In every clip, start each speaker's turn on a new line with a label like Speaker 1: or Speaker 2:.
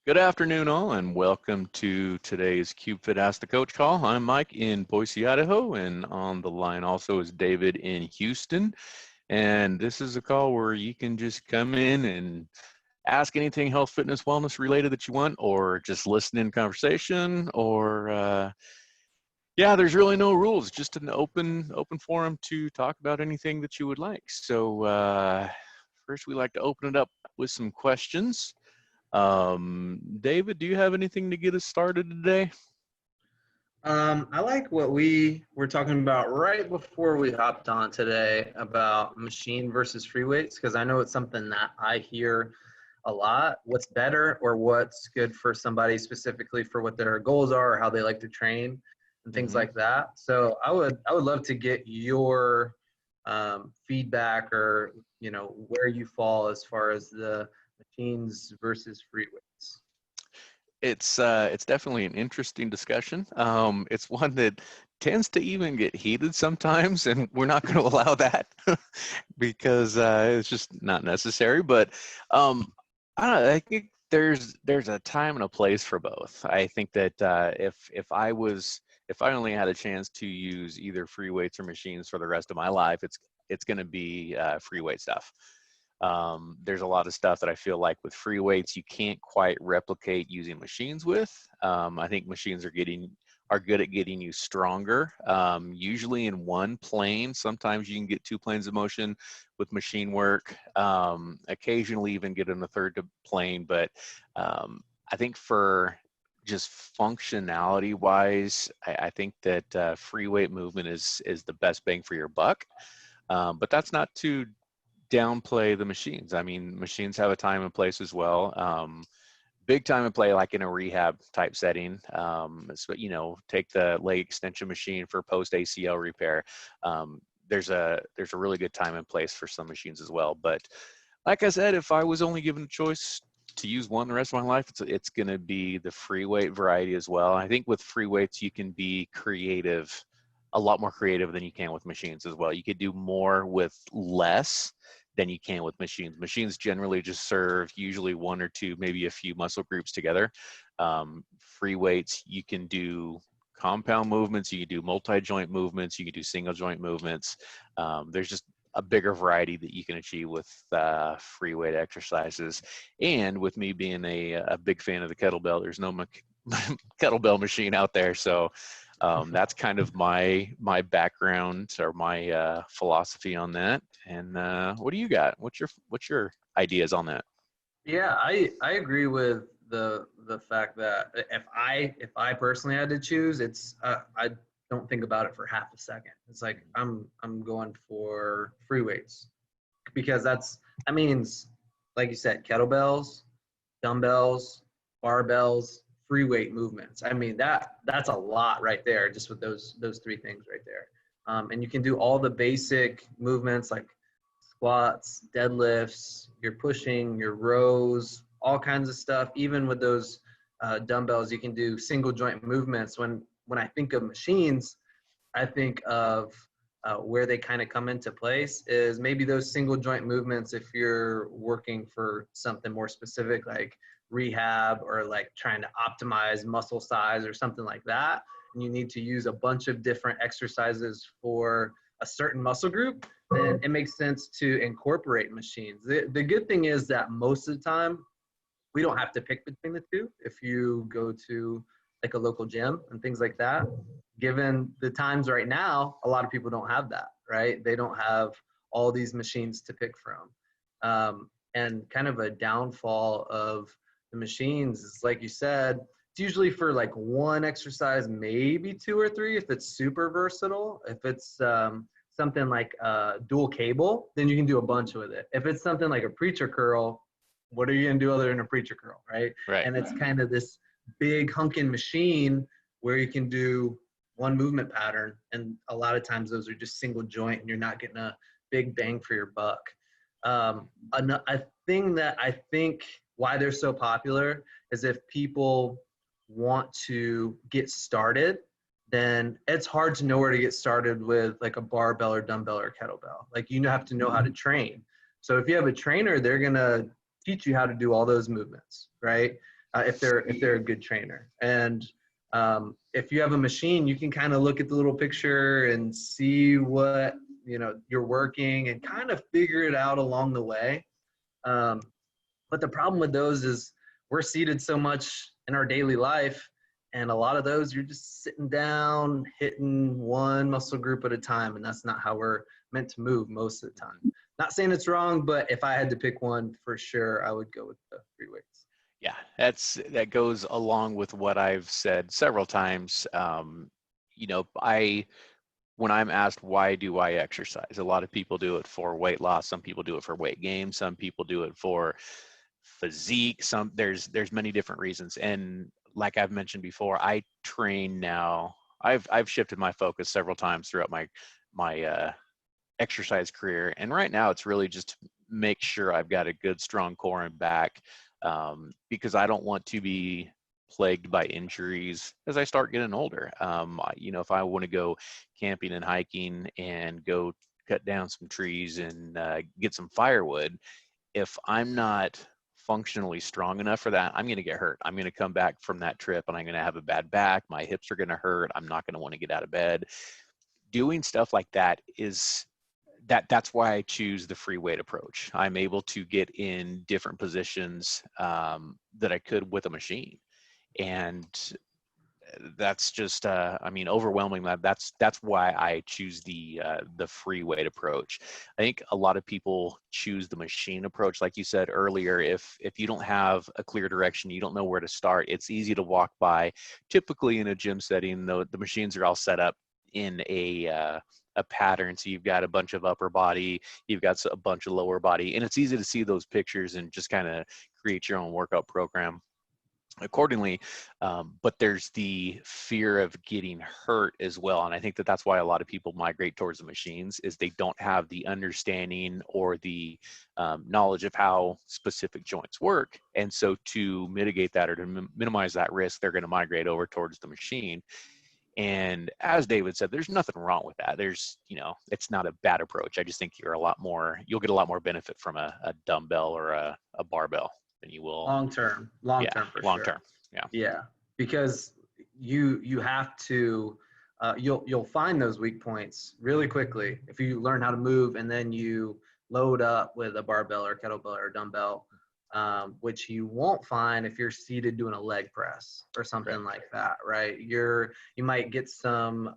Speaker 1: Good afternoon, all, and welcome to today's CubeFit Ask the Coach call. I'm Mike in Boise, Idaho, and on the line also is David in Houston. And this is a call where you can just come in and ask anything health, fitness, wellness related that you want, or just listen in conversation, or yeah, there's really no rules, just an open forum to talk about anything that you would like. So first, we like to open it up with some questions. David, do you have anything to get us started today?
Speaker 2: I like what we were talking about right before we hopped on today about machine versus free weights, because I know it's something that I hear a lot. What's better or what's good for somebody specifically for what their goals are or how they like to train and things like that. So I would love to get your feedback or where you fall as far as the machines versus free weights.
Speaker 1: It's definitely an interesting discussion. It's one that tends to even get heated sometimes, and we're not going to allow that because it's just not necessary. But I don't know. I think there's a time and a place for both. I think that if I only had a chance to use either free weights or machines for the rest of my life, it's going to be free weight stuff. There's a lot of stuff that I feel like with free weights you can't quite replicate using machines with. I think machines are good at getting you stronger, usually in one plane. Sometimes you can get two planes of motion with machine work, occasionally even get in a third plane. But I think for just functionality wise, I think that free weight movement is the best bang for your buck. But that's not to downplay the machines. I mean, machines have a time and place as well. Big time and play, like in a rehab type setting. So, take the leg extension machine for post ACL repair. There's a really good time and place for some machines as well. But like I said, if I was only given a choice to use one the rest of my life, it's going to be the free weight variety as well. I think with free weights, you can be creative, a lot more creative than you can with machines as well. You could do more with less than you can with machines. Machines generally just serve usually one or two, maybe a few muscle groups together. Free weights, you can do compound movements, you can do multi-joint movements, you can do single joint movements. There's just a bigger variety that you can achieve with free weight exercises. And with me being a big fan of the kettlebell, there's no kettlebell machine out there. So that's kind of my background or my philosophy on that. And what do you got? What's your ideas on that?
Speaker 2: Yeah, I agree with the fact that if I personally had to choose, it's I don't think about it for half a second. It's like I'm going for free weights because that means, like you said, kettlebells, dumbbells, barbells, free weight movements. I mean that's a lot right there, just with those three things right there. And you can do all the basic movements like squats, deadlifts, you're pushing, your rows, all kinds of stuff. Even with those dumbbells, you can do single joint movements. When I think of machines, I think of where they kind of come into place is maybe those single joint movements if you're working for something more specific like rehab or like trying to optimize muscle size or something like that. And you need to use a bunch of different exercises for a certain muscle group, then it makes sense to incorporate machines. The good thing is that most of the time, we don't have to pick between the two. If you go to like a local gym and things like that, given the times right now, a lot of people don't have that, right? They don't have all these machines to pick from. And kind of a downfall of the machines is, like you said, it's usually for like one exercise, maybe two or three if it's super versatile. If it's something like dual cable, then you can do a bunch with it. If it's something like a preacher curl, what are you gonna do other than a preacher curl, right?
Speaker 1: Right.
Speaker 2: And it's kind of this big hunking machine where you can do one movement pattern, and a lot of times those are just single joint and you're not getting a big bang for your buck. A thing that I think why they're so popular is if people want to get started, then it's hard to know where to get started with like a barbell or dumbbell or kettlebell. Like you have to know how to train. So if you have a trainer, they're gonna teach you how to do all those movements, right? if they're a good trainer. And if you have a machine, you can kind of look at the little picture and see what you're working and kind of figure it out along the way. But the problem with those is we're seated so much in our daily life, and a lot of those you're just sitting down, hitting one muscle group at a time, and that's not how we're meant to move most of the time. Not saying it's wrong, but if I had to pick one for sure, I would go with the free weights.
Speaker 1: Yeah, that goes along with what I've said several times. When I'm asked why do I exercise, a lot of people do it for weight loss. Some people do it for weight gain. Some people do it for physique. There's many different reasons. And like I've mentioned before, I train now. I've shifted my focus several times throughout my exercise career, and right now it's really just to make sure I've got a good strong core and back, because I don't want to be plagued by injuries as I start getting older. If I want to go camping and hiking and go cut down some trees and get some firewood, if I'm not functionally strong enough for that, I'm going to get hurt. I'm going to come back from that trip and I'm going to have a bad back. My hips are going to hurt. I'm not going to want to get out of bed. Doing stuff like that that's why I choose the free weight approach. I'm able to get in different positions that I could with a machine. And that's just overwhelming. That's why I choose the free weight approach. I think a lot of people choose the machine approach, like you said earlier. If you don't have a clear direction, you don't know where to start, it's easy to walk by. Typically in a gym setting, the machines are all set up in a pattern. So you've got a bunch of upper body, you've got a bunch of lower body, and it's easy to see those pictures and just kind of create your own workout program accordingly. But there's the fear of getting hurt as well. And I think that's why a lot of people migrate towards the machines, is they don't have the understanding or the knowledge of how specific joints work. And so to mitigate that, or to minimize that risk, they're going to migrate over towards the machine. And as David said, there's nothing wrong with that. It's not a bad approach. I just think you'll get a lot more benefit from a dumbbell or a barbell than you will
Speaker 2: Long term for
Speaker 1: long
Speaker 2: sure.
Speaker 1: term.
Speaker 2: Yeah, because you have to you'll find those weak points really quickly if you learn how to move, and then you load up with a barbell or kettlebell or dumbbell, which you won't find if you're seated doing a leg press or something like that, right? You might get some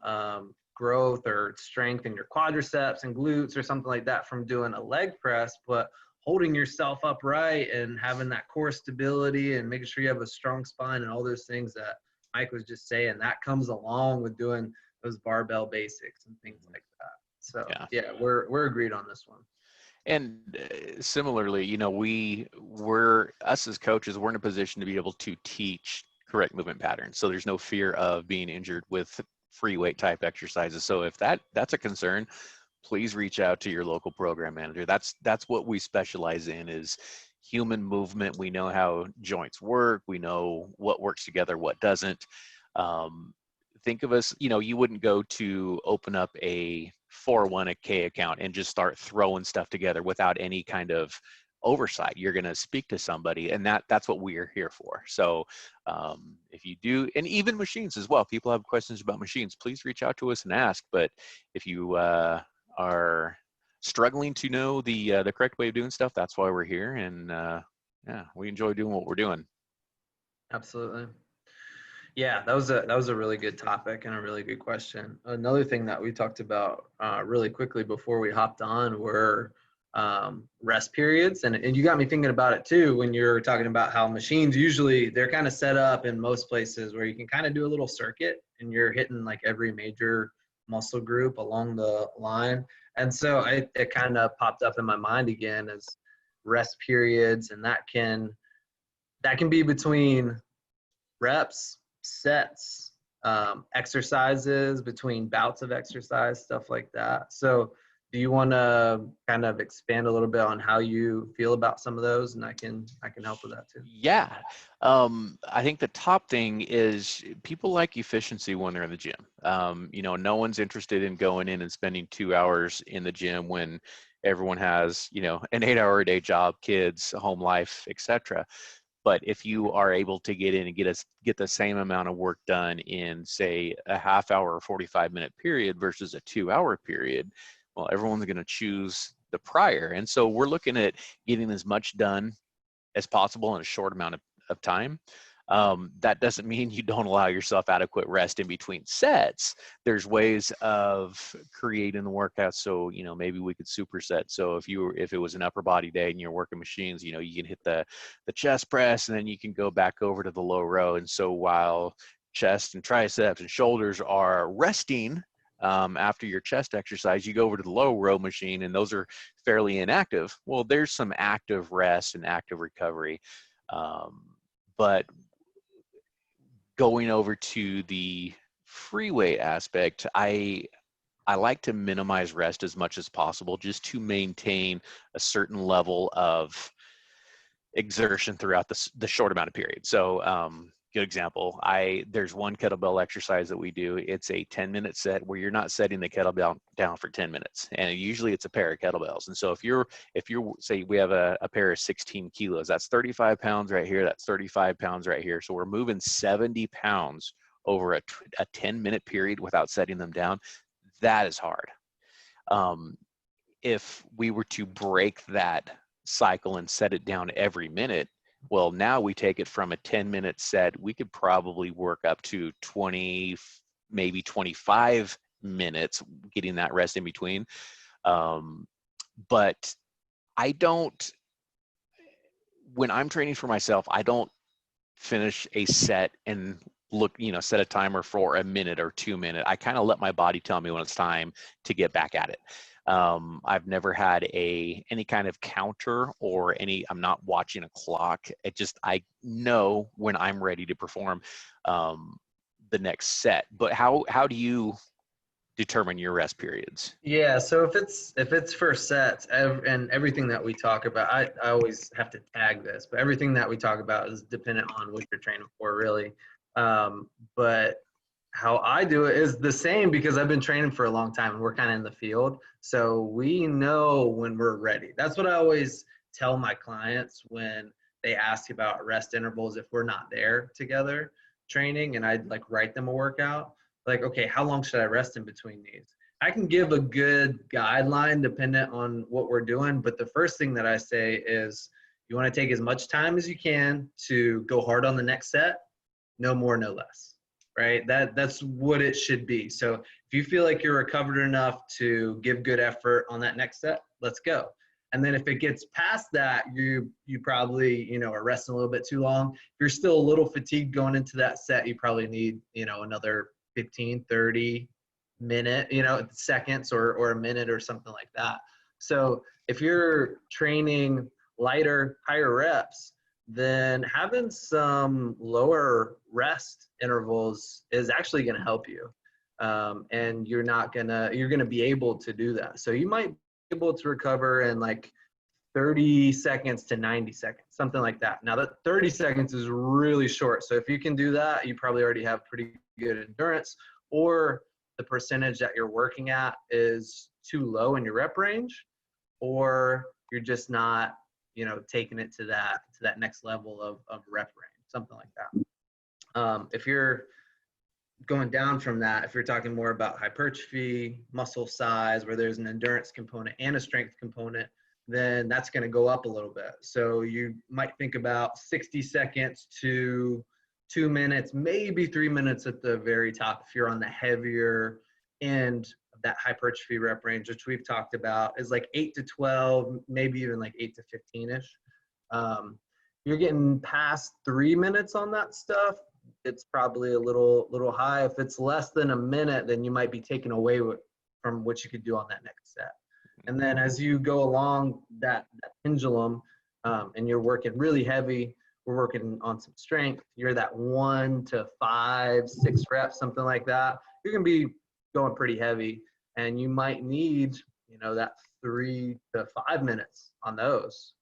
Speaker 2: growth or strength in your quadriceps and glutes or something like that from doing a leg press, but holding yourself upright and having that core stability and making sure you have a strong spine and all those things that Mike was just saying, that comes along with doing those barbell basics and things like that. So yeah, we're agreed on this one.
Speaker 1: And similarly, we're us as coaches, we're in a position to be able to teach correct movement patterns. So there's no fear of being injured with free weight type exercises. So if that's a concern, please reach out to your local program manager. That's what we specialize in, is human movement. We know how joints work. We know what works together, what doesn't. Think of us, you wouldn't go to open up a 401k account and just start throwing stuff together without any kind of oversight. You're going to speak to somebody, and that's what we are here for. So if you do, and even machines as well, people have questions about machines, please reach out to us and ask. But if you are struggling to know the correct way of doing stuff, that's why we're here. And we enjoy doing what we're doing.
Speaker 2: Absolutely. Yeah, that was a really good topic and a really good question. Another thing that we talked about really quickly before we hopped on were rest periods. And you got me thinking about it too, when you're talking about how machines, usually they're kind of set up in most places where you can kind of do a little circuit and you're hitting like every major muscle group along the line. And so it kind of popped up in my mind again as rest periods, and that can be between reps, sets, exercises, between bouts of exercise, stuff like that. So do you want to kind of expand a little bit on how you feel about some of those, and I can help with that too?
Speaker 1: Yeah. I think the top thing is people like efficiency when they're in the gym. No one's interested in going in and spending 2 hours in the gym when everyone has, an 8-hour-a-day job, kids, home life, etc. But if you are able to get in and get the same amount of work done in, say, a half hour or 45-minute period versus a 2-hour period, well, everyone's going to choose the prior. And so we're looking at getting as much done as possible in a short amount of time. That doesn't mean you don't allow yourself adequate rest in between sets. There's ways of creating the workout. So, maybe we could superset. So if it was an upper body day and you're working machines, you can hit the chest press, and then you can go back over to the low row. And so while chest and triceps and shoulders are resting, after your chest exercise, you go over to the low row machine, and those are fairly inactive. Well, there's some active rest and active recovery. But going over to the free weight aspect, I like to minimize rest as much as possible, just to maintain a certain level of exertion throughout the short amount of period. So good example, there's one kettlebell exercise that we do. It's a 10-minute set where you're not setting the kettlebell down for 10 minutes, and usually it's a pair of kettlebells. And so if you're say we have a pair of 16 kilos, that's 35 pounds right here, that's 35 pounds right here. So we're moving 70 pounds over a 10-minute period without setting them down. That is hard. If we were to break that cycle and set it down every minute, well, now we take it from a 10-minute set, we could probably work up to 20, maybe 25 minutes, getting that rest in between. But when I'm training for myself, I don't finish a set and set a timer for a minute or 2 minutes. I kind of let my body tell me when it's time to get back at it. I've never had any kind of counter or I'm not watching a clock. I know when I'm ready to perform the next set. But how do you determine your rest periods?
Speaker 2: Yeah, so if it's for sets and everything that we talk about, I always have to tag this, but everything that we talk about is dependent on what you're training for, really. But how I do it is the same, because I've been training for a long time and we're kind of in the field. So we know when we're ready. That's what I always tell my clients when they ask about rest intervals if we're not there together training, and I'd write them a workout. Okay, how long should I rest in between these? I can give a good guideline dependent on what we're doing, but the first thing that I say is you want to take as much time as you can to go hard on the next set, no more, no less. Right? That's what it should be. So if you feel like you're recovered enough to give good effort on that next set, let's go. And then if it gets past that, you probably, are resting a little bit too long. If you're still a little fatigued going into that set, you probably need, another 15, 30 minute, seconds or a minute or something like that. So if you're training lighter, higher reps, then having some lower rest intervals is actually going to help you. And you're going to be able to do that. So you might be able to recover in 30 seconds to 90 seconds, something like that. Now that 30 seconds is really short. So if you can do that, you probably already have pretty good endurance, or the percentage that you're working at is too low in your rep range, or you're just not, taking it to that next level of rep range, something like that. If you're going down from that, if you're talking more about hypertrophy, muscle size, where there's an endurance component and a strength component, then that's going to go up a little bit. So you might think about 60 seconds to 2 minutes, maybe 3 minutes at the very top if you're on the heavier end of that hypertrophy rep range, which we've talked about is 8 to 12, maybe even 8 to 15-ish. You're getting past 3 minutes on that stuff, it's probably a little high. If it's less than a minute, then you might be taken away from what you could do on that next set. And then as you go along that pendulum, and you're working really heavy, we're working on some strength, you're that 1 to 5, 6 reps, something like that, you're going to be going pretty heavy, and you might need, that 3 to 5 minutes on those.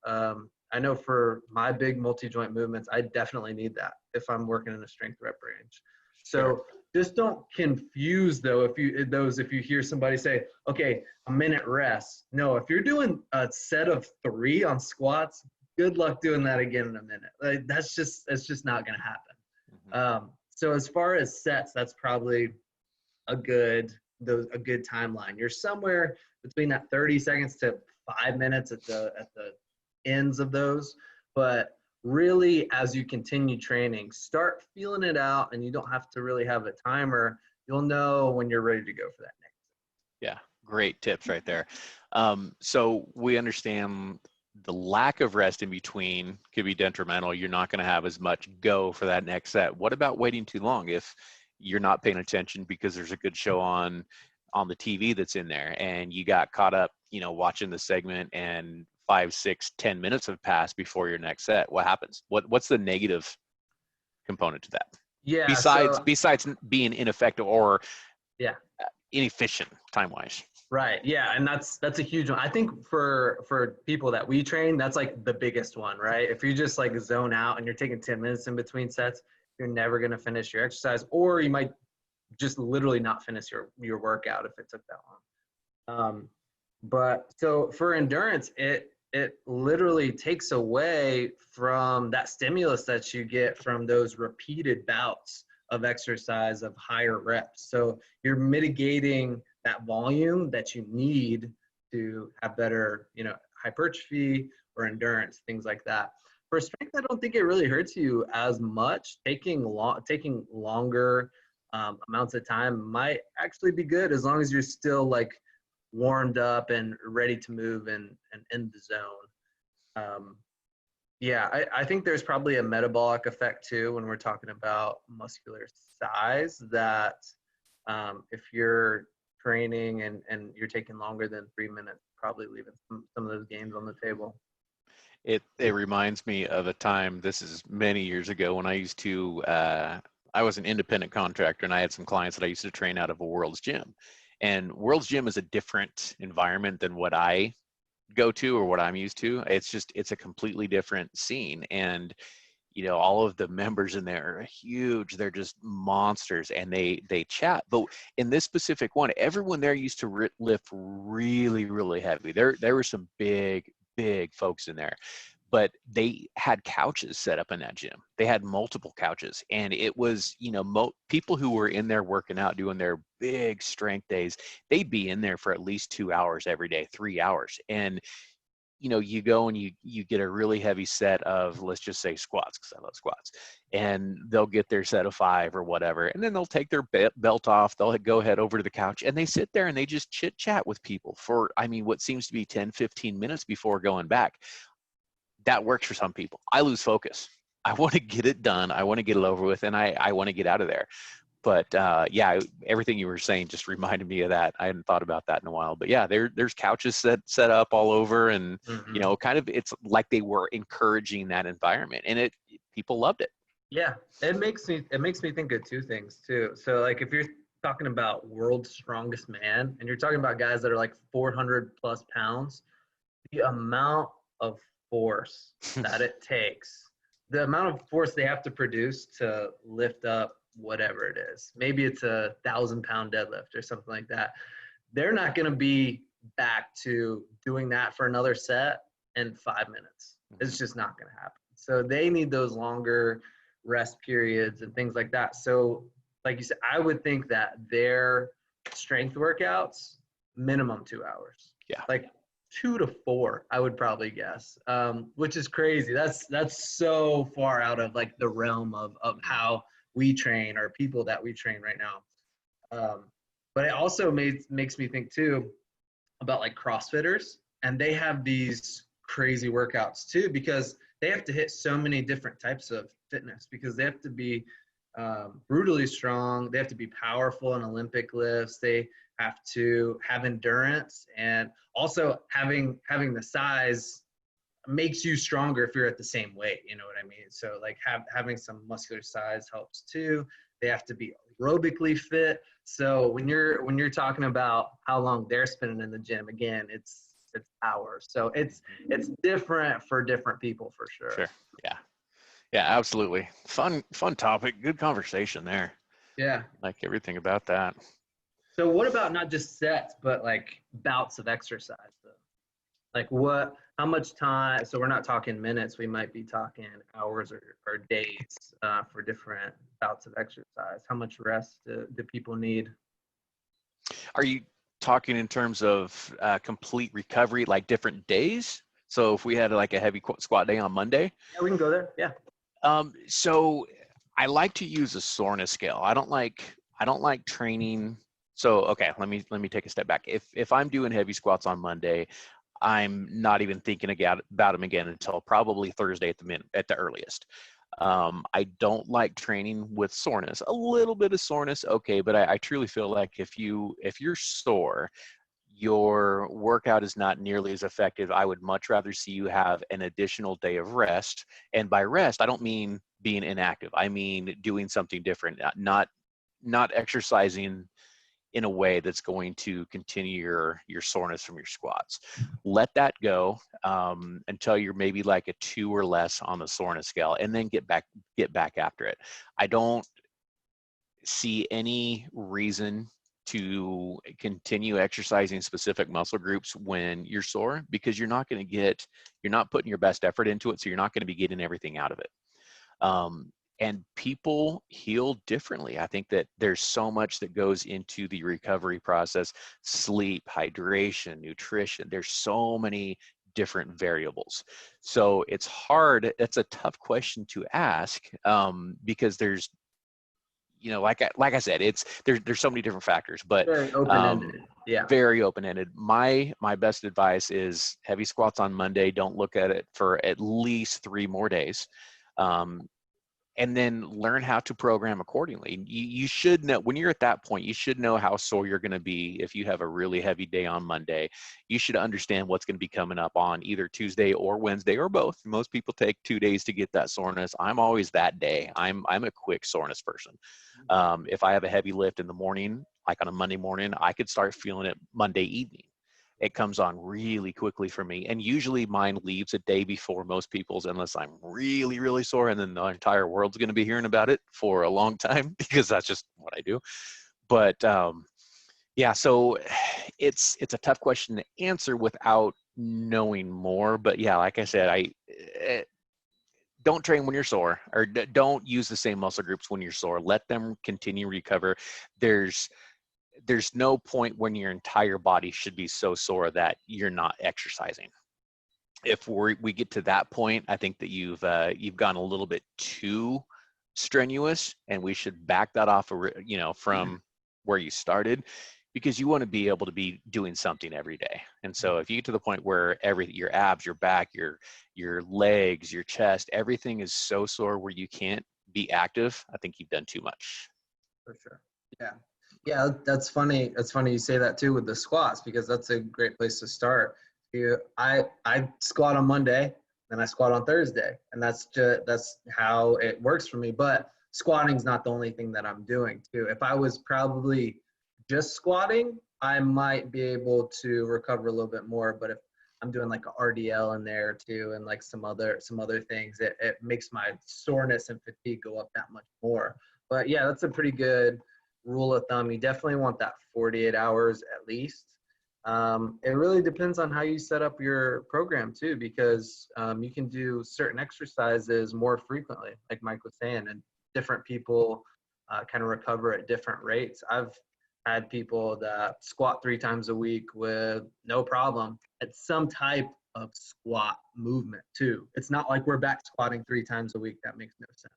Speaker 2: I know for my big multi-joint movements, I definitely need that if I'm working in a strength rep range. So just don't confuse though if you hear somebody say, okay, a minute rest. No, if you're doing a set of 3 on squats, good luck doing that again in a minute. Like that's just not going to happen.
Speaker 1: Mhm.
Speaker 2: So as far as sets, that's probably a good timeline. You're somewhere between that 30 seconds to 5 minutes at the ends of those. But really, as you continue training, start feeling it out, and you don't have to really have a timer. You'll know when you're ready to go for that next.
Speaker 1: Yeah, great tips right there. So we understand the lack of rest in between could be detrimental. You're not going to have as much go for that next set. What about waiting too long if you're not paying attention because there's a good show on the TV that's in there and you got caught up, watching the segment and 5, 6, 10 minutes have passed before your next set? What happens? What's the negative component to that?
Speaker 2: Yeah.
Speaker 1: Besides being ineffective or
Speaker 2: Yeah.
Speaker 1: inefficient time wise.
Speaker 2: Right. Yeah, and that's a huge one. I think for people that we train, that's like the biggest one, right? If you just like zone out and you're taking 10 minutes in between sets, you're never going to finish your exercise, or you might just literally not finish your workout if it took that long. But so for endurance, it literally takes away from that stimulus that you get from those repeated bouts of exercise of higher reps. So you're mitigating that volume that you need to have better, hypertrophy or endurance, things like that. For strength, I don't think it really hurts you as much. Taking longer amounts of time might actually be good as long as you're still like warmed up and ready to move and in the zone. Yeah, I think there's probably a metabolic effect too when we're talking about muscular size that if you're training and you're taking longer than 3 minutes, probably leaving some of those gains on the table.
Speaker 1: It reminds me of a time, this is many years ago, when I used to, I was an independent contractor and I had some clients that I used to train out of a World's Gym. And World's Gym is a different environment than what I go to or what I'm used to. It's a completely different scene. And all of the members in there are huge. They're just monsters, and they chat. But in this specific one, everyone there used to lift really, really heavy. There were some big folks in there, but they had couches set up in that gym. They had multiple couches, and it was people who were in there working out, doing their big strength days. They'd be in there for at least 2 hours every day, 3 hours, and you go and you get a really heavy set of, let's just say, squats, because I love squats, and they'll get their set of 5 or whatever, and then they'll take their belt off, they'll go head over to the couch, and they sit there and they just chit chat with people for, what seems to be 10, 15 minutes before going back. That works for some people. I lose focus. I want to get it done. I want to get it over with, and I want to get out of there. But yeah, everything you were saying just reminded me of that. I hadn't thought about that in a while. But yeah, there's couches set up all over, and kind of, it's like they were encouraging that environment, and people loved it.
Speaker 2: Yeah, it makes me think of two things too. So like if you're talking about world's strongest man and you're talking about guys that are like 400 plus pounds, the amount of force that it takes, the amount of force they have to produce to lift up whatever it is. Maybe it's 1,000-pound deadlift or something like that. They're not going to be back to doing that for another set in 5 minutes. It's just not going to happen. So they need those longer rest periods and things like that. So like you said, I would think that their strength workouts, minimum 2 hours.
Speaker 1: Yeah.
Speaker 2: Like 2 to 4, I would probably guess, which is crazy. That's so far out of like the realm of how we train or people that we train right now. But it also makes me think too about like CrossFitters, and they have these crazy workouts too because they have to hit so many different types of fitness because they have to be brutally strong. They have to be powerful in Olympic lifts. They have to have endurance, and also having the size makes you stronger if you're at the same weight. You know what I mean? So like having some muscular size helps too. They have to be aerobically fit. So when you're talking about how long they're spending in the gym, again, it's hours. So it's different for different people for sure.
Speaker 1: Sure. Yeah, absolutely. Fun topic. Good conversation there.
Speaker 2: Yeah.
Speaker 1: Like everything about that.
Speaker 2: So what about not just sets, but like bouts of exercise though? Like how much time, so we're not talking minutes, we might be talking hours or days for different bouts of exercise. How much rest do people need?
Speaker 1: Are you talking in terms of complete recovery, like different days? So if we had like a heavy squat day on Monday,
Speaker 2: Yeah, we can go there. Yeah.
Speaker 1: so I like to use a soreness scale. I don't like training. So okay, let me take a step back. If I'm doing heavy squats on Monday, I'm not even thinking about them again until probably Thursday at the earliest. I don't like training with soreness. A little bit of soreness, okay, but I truly feel like if you're sore, your workout is not nearly as effective. I would much rather see you have an additional day of rest. And by rest, I don't mean being inactive. I mean doing something different, not exercising in a way that's going to continue your soreness from your squats. Let that go until you're maybe like a 2 or less on the soreness scale, and then get back after it. I don't see any reason to continue exercising specific muscle groups when you're sore, because you're not putting your best effort into it, so you're not going to be getting everything out of it. And people heal differently. I think that there's so much that goes into the recovery process: sleep, hydration, nutrition. There's so many different variables. So it's a tough question to ask, because like I said, there's so many different factors, but
Speaker 2: Very
Speaker 1: um,
Speaker 2: open-ended. Yeah.
Speaker 1: very open-ended. My best advice is heavy squats on Monday. Don't look at it for at least 3 more days. Um, and then learn how to program accordingly. You should know when you're at that point, you should know how sore you're going to be. If you have a really heavy day on Monday, you should understand what's going to be coming up on either Tuesday or Wednesday or both. Most people take 2 days to get that soreness. I'm always that day. I'm a quick soreness person. If I have a heavy lift in the morning, like on a Monday morning, I could start feeling it Monday evening. It comes on really quickly for me. And usually mine leaves a day before most people's, unless I'm really, really sore. And then the entire world's going to be hearing about it for a long time because that's just what I do. But yeah, so it's a tough question to answer without knowing more. But yeah, like I said, eh, don't train when you're sore, or don't use the same muscle groups when you're sore. Let them continue recover. There's there's no point when your entire body should be so sore that you're not exercising. If we get to that point, I think that you've gone a little bit too strenuous, and we should back that off, from where you started, because you want to be able to be doing something every day. And so if you get to the point where your abs, your back, your legs, your chest, everything is so sore where you can't be active, I think you've done too much.
Speaker 2: For sure. Yeah. Yeah, that's funny. That's funny you say that too with the squats, because that's a great place to start. I squat on Monday, then I squat on Thursday, and that's how it works for me. But squatting is not the only thing that I'm doing too. If I was probably just squatting, I might be able to recover a little bit more. But if I'm doing like a RDL in there too, and like some other things, it makes my soreness and fatigue go up that much more. But yeah, that's a pretty good rule of thumb. You definitely want that 48 hours at least. It really depends on how you set up your program too, because you can do certain exercises more frequently, like Mike was saying, and different people kind of recover at different rates. I've had people that squat 3 times a week with no problem at some type of squat movement too. It's not like we're back squatting 3 times a week. That makes no sense.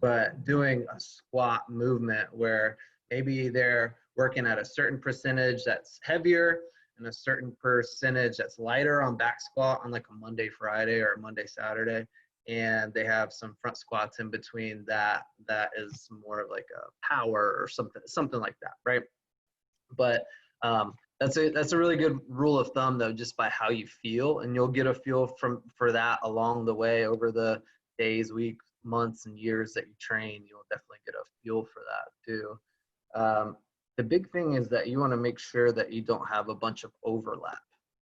Speaker 2: But doing a squat movement where maybe they're working at a certain percentage that's heavier and a certain percentage that's lighter on back squat on like a Monday, Friday, or Monday, Saturday. And they have some front squats in between that is more of like a power or something like that, right? But that's a really good rule of thumb though, just by how you feel, and you'll get a feel for that along the way over the days, weeks, months, and years that you train. You'll definitely get a feel for that too. The big thing is that you want to make sure that you don't have a bunch of overlap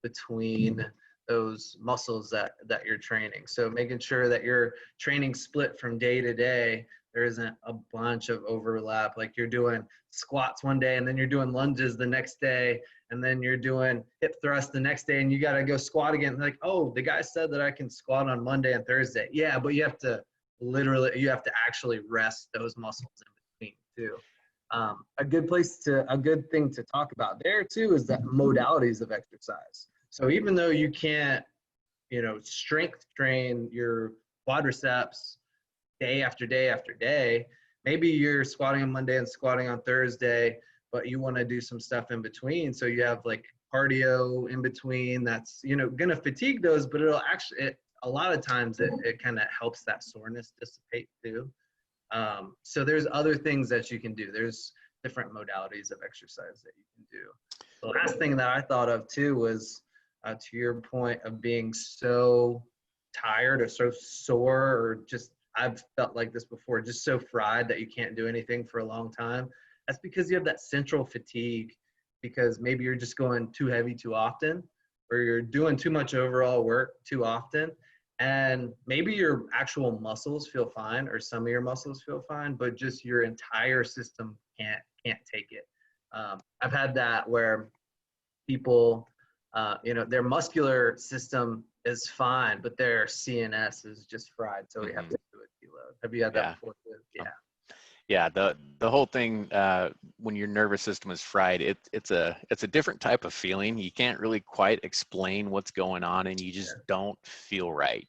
Speaker 2: between those muscles that you're training. So making sure that you're training split from day to day, there isn't a bunch of overlap. Like you're doing squats one day and then you're doing lunges the next day and then you're doing hip thrust the next day and you got to go squat again. Like, oh, the guy said that I can squat on Monday and Thursday. Yeah, but you have to actually rest those muscles in between too. A good thing to talk about there too is that modalities of exercise. So even though you can't, strength train your quadriceps day after day after day, maybe you're squatting on Monday and squatting on Thursday, but you want to do some stuff in between. So you have like cardio in between that's, going to fatigue those, but it'll actually, a lot of times it kind of helps that soreness dissipate too. So there's other things that you can do. There's different modalities of exercise that you can do. The last thing that I thought of too was to your point of being so tired or so sore, or just, I've felt like this before, just so fried that you can't do anything for a long time. That's because you have that central fatigue, because maybe you're just going too heavy too often, or you're doing too much overall work too often. And maybe your actual muscles feel fine, or some of your muscles feel fine, but just your entire system can't take it. I've had that where people, their muscular system is fine, but their CNS is just fried. So we have to do a deload. Have you had that before too? Yeah.
Speaker 1: Yeah, the whole thing, when your nervous system is fried, it's a different type of feeling. You can't really quite explain what's going on, and you just don't feel right.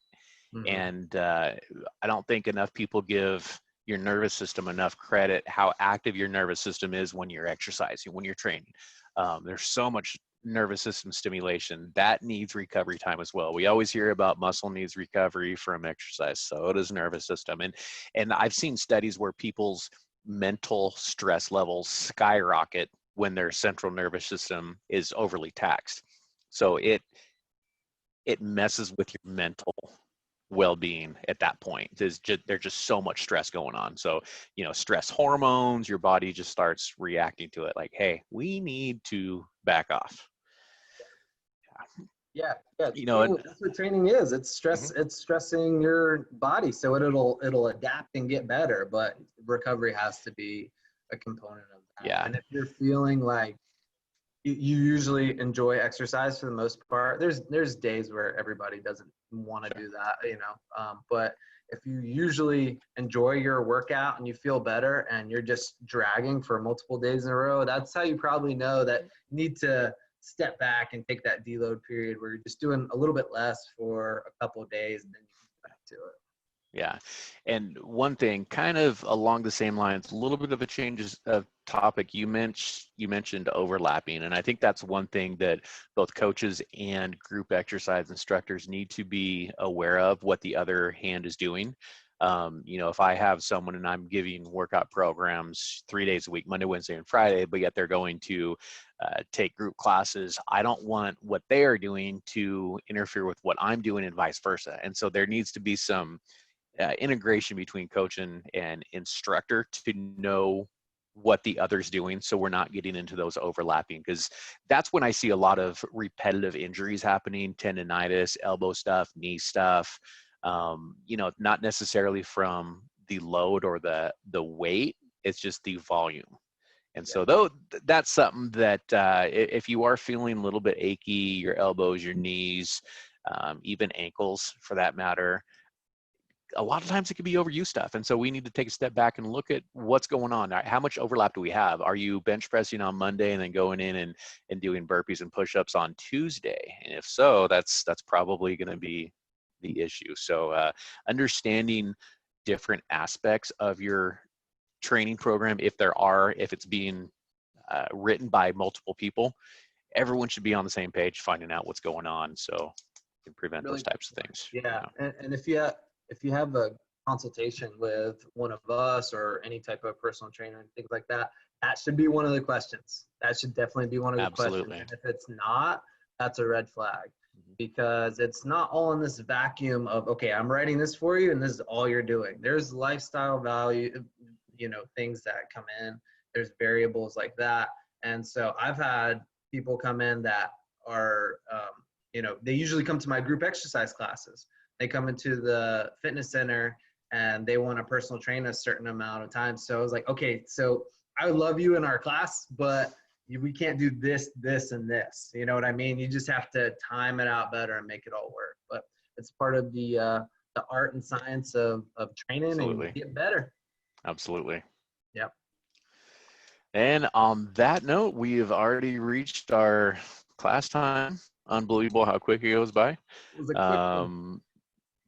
Speaker 1: And I don't think enough people give your nervous system enough credit how active your nervous system is when you're exercising, when you're training. There's so much nervous system stimulation that needs recovery time as well. We always hear about muscle needs recovery from exercise, so does nervous system. And I've seen studies where people's mental stress levels skyrocket when their central nervous system is overly taxed. So it messes with your mental well-being at that point. There's just so much stress going on. So, stress hormones, your body just starts reacting to it like, hey, we need to back off.
Speaker 2: Yeah. That's what training is. It's stress. It's stressing your body so it'll adapt and get better. But recovery has to be a component of that.
Speaker 1: Yeah.
Speaker 2: And if you're feeling like you usually enjoy exercise for the most part, there's days where everybody doesn't want to do that, but if you usually enjoy your workout and you feel better and you're just dragging for multiple days in a row, that's how you probably know that you need to step back and take that deload period where you're just doing a little bit less for a couple of days and then you can get back to it.
Speaker 1: Yeah. And one thing kind of along the same lines, a little bit of a change of topic, you mentioned overlapping. And I think that's one thing that both coaches and group exercise instructors need to be aware of, what the other hand is doing. If I have someone and I'm giving workout programs 3 days a week, Monday, Wednesday, and Friday, but yet they're going to take group classes, I don't want what they are doing to interfere with what I'm doing and vice versa. And so there needs to be some integration between coach and instructor to know what the other's doing, so we're not getting into those overlapping, because that's when I see a lot of repetitive injuries happening, tendonitis, elbow stuff, knee stuff, not necessarily from the load or the weight, it's just the volume. And so though that's something that if you are feeling a little bit achy, your elbows, your knees, even ankles for that matter, a lot of times it could be overuse stuff. And so we need to take a step back and look at what's going on. How much overlap do we have? Are you bench pressing on Monday and then going in and doing burpees and push-ups on Tuesday? And if so, that's probably going to be the issue. So understanding different aspects of your training program, if it's being written by multiple people, everyone should be on the same page, finding out what's going on, so you can prevent those types of things.
Speaker 2: Yeah. And if you have a consultation with one of us or any type of personal trainer and things like that, that should be one of the questions. That should definitely be one of the questions. And if it's not, that's a red flag, because it's not all in this vacuum of, okay, I'm writing this for you and this is all you're doing. There's lifestyle value, things that come in. There's variables like that. And so I've had people come in that are, they usually come to my group exercise classes. They come into the fitness center and they want a personal trainer a certain amount of time. So I was like, okay, so I would love you in our class, but we can't do this, this, and this. You know what I mean? You just have to time it out better and make it all work. But it's part of the art and science of training
Speaker 1: Absolutely.
Speaker 2: and get better.
Speaker 1: Absolutely.
Speaker 2: Yep.
Speaker 1: And on that note, we have already reached our class time. Unbelievable how quick it goes by.
Speaker 2: It was a quick one.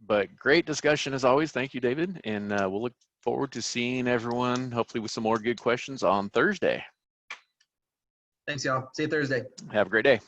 Speaker 1: But great discussion as always. Thank you, David. And we'll look forward to seeing everyone, hopefully with some more good questions on Thursday.
Speaker 2: Thanks, y'all. See you Thursday.
Speaker 1: Have a great day.